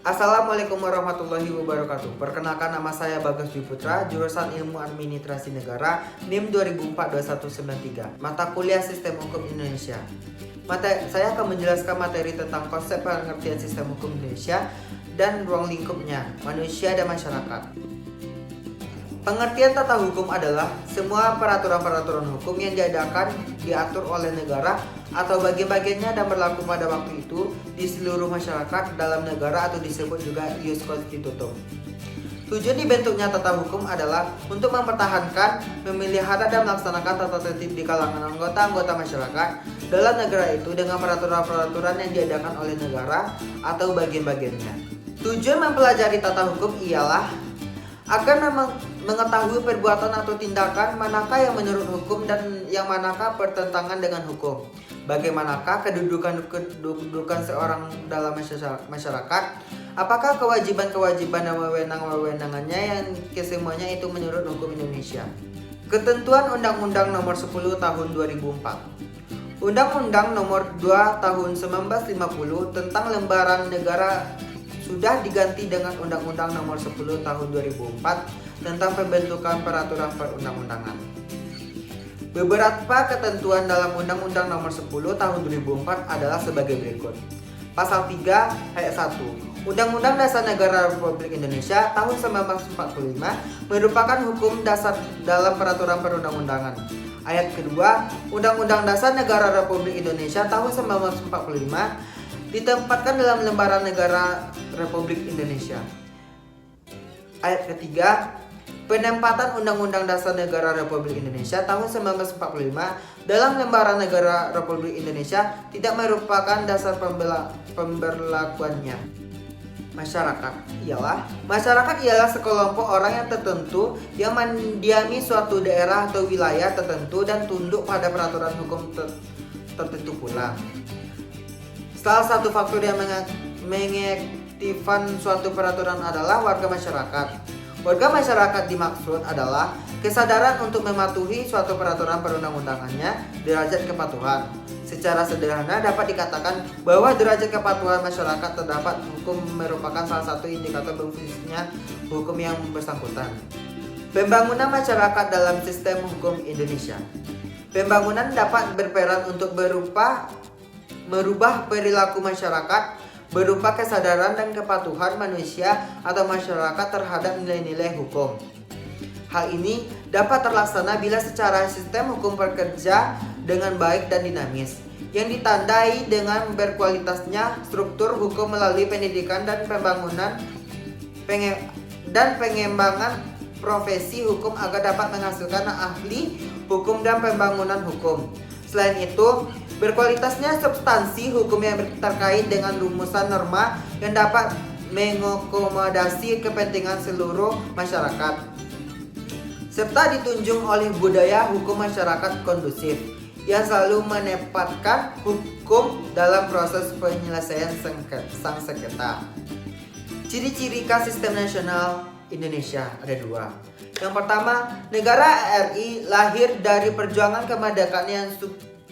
Assalamualaikum warahmatullahi wabarakatuh. Perkenalkan, nama saya Bagas Dwi Putra, jurusan Ilmu Administrasi Negara, NIM 2004-2193, mata kuliah Sistem Hukum Indonesia. Saya akan menjelaskan materi tentang konsep pengertian sistem hukum Indonesia dan ruang lingkupnya, manusia dan masyarakat. Pengertian tata hukum adalah semua peraturan-peraturan hukum yang diatur oleh negara atau bagian-bagiannya dan berlaku pada waktu itu di seluruh masyarakat dalam negara atau disebut juga ius constitutum. Tujuan dibentuknya tata hukum adalah untuk mempertahankan, memelihara dan melaksanakan tata tertib di kalangan anggota-anggota masyarakat dalam negara itu dengan peraturan-peraturan yang diadakan oleh negara atau bagian-bagiannya. Tujuan mempelajari tata hukum ialah agar mengetahui perbuatan atau tindakan manakah yang menurut hukum dan yang manakah bertentangan dengan hukum. Bagaimanakah kedudukan seorang dalam masyarakat, apakah kewajiban-kewajiban dan wewenang-wewenangannya yang kesemuanya itu menurut hukum Indonesia. Ketentuan Undang-Undang Nomor 10 Tahun 2004. Undang-Undang Nomor 2 Tahun 1950 tentang Lembaran Negara sudah diganti dengan Undang-Undang Nomor 10 Tahun 2004 tentang pembentukan peraturan perundang-undangan. Beberapa ketentuan dalam Undang-Undang Nomor 10 Tahun 2004 adalah sebagai berikut. Pasal 3 ayat 1. Undang-Undang Dasar Negara Republik Indonesia tahun 1945 merupakan hukum dasar dalam peraturan perundang-undangan. Ayat kedua, Undang-Undang Dasar Negara Republik Indonesia tahun 1945 ditempatkan dalam Lembaran Negara Republik Indonesia. Ayat ketiga, penempatan Undang-Undang Dasar Negara Republik Indonesia tahun 1945 dalam Lembaran Negara Republik Indonesia tidak merupakan dasar pemberlakuannya. Masyarakat ialah sekelompok orang yang tertentu yang mendiami suatu daerah atau wilayah tertentu dan tunduk pada peraturan hukum tertentu pula. Salah satu faktor yang mengaktifkan suatu peraturan adalah warga masyarakat. Warga masyarakat dimaksud adalah kesadaran untuk mematuhi suatu peraturan perundang-undangannya, derajat kepatuhan. Secara sederhana dapat dikatakan bahwa derajat kepatuhan masyarakat terhadap hukum merupakan salah satu indikator berfungsinya hukum yang bersangkutan. Pembangunan masyarakat dalam sistem hukum Indonesia. Pembangunan dapat berperan untuk merubah perilaku masyarakat berupa kesadaran dan kepatuhan manusia atau masyarakat terhadap nilai-nilai hukum. Hal ini dapat terlaksana bila secara sistem hukum bekerja dengan baik dan dinamis, yang ditandai dengan berkualitasnya struktur hukum melalui pendidikan dan pengembangan profesi hukum agar dapat menghasilkan ahli hukum dan pembangunan hukum. Selain itu, berkualitasnya substansi hukum yang terkait dengan rumusan norma yang dapat mengakomodasi kepentingan seluruh masyarakat, serta ditunjung oleh budaya hukum masyarakat kondusif yang selalu menempatkan hukum dalam proses penyelesaian sang sengketa. Ciri-ciri khas sistem nasional Indonesia ada dua. Yang pertama, negara RI lahir dari perjuangan kemerdekaan yang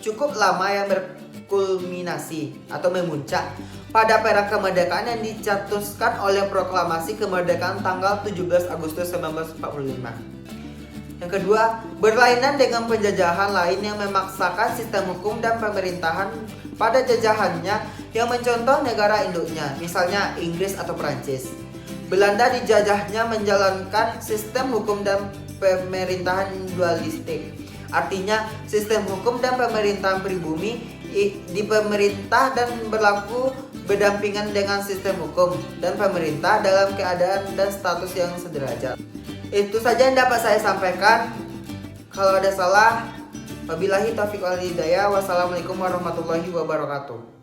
cukup lama yang berkulminasi atau memuncak pada era kemerdekaan yang dicetuskan oleh proklamasi kemerdekaan tanggal 17 Agustus 1945. Yang kedua, berlainan dengan penjajahan lain yang memaksakan sistem hukum dan pemerintahan pada jajahannya yang mencontoh negara induknya, misalnya Inggris atau Perancis. Belanda dijajahnya menjalankan sistem hukum dan pemerintahan dualistik. Artinya sistem hukum dan pemerintahan pribumi dipemerintah dan berlaku berdampingan dengan sistem hukum dan pemerintah dalam keadaan dan status yang sederajat. Itu saja yang dapat saya sampaikan. Kalau ada salah, wabillahi taufiq wal hidayah. Wassalamualaikum warahmatullahi wabarakatuh.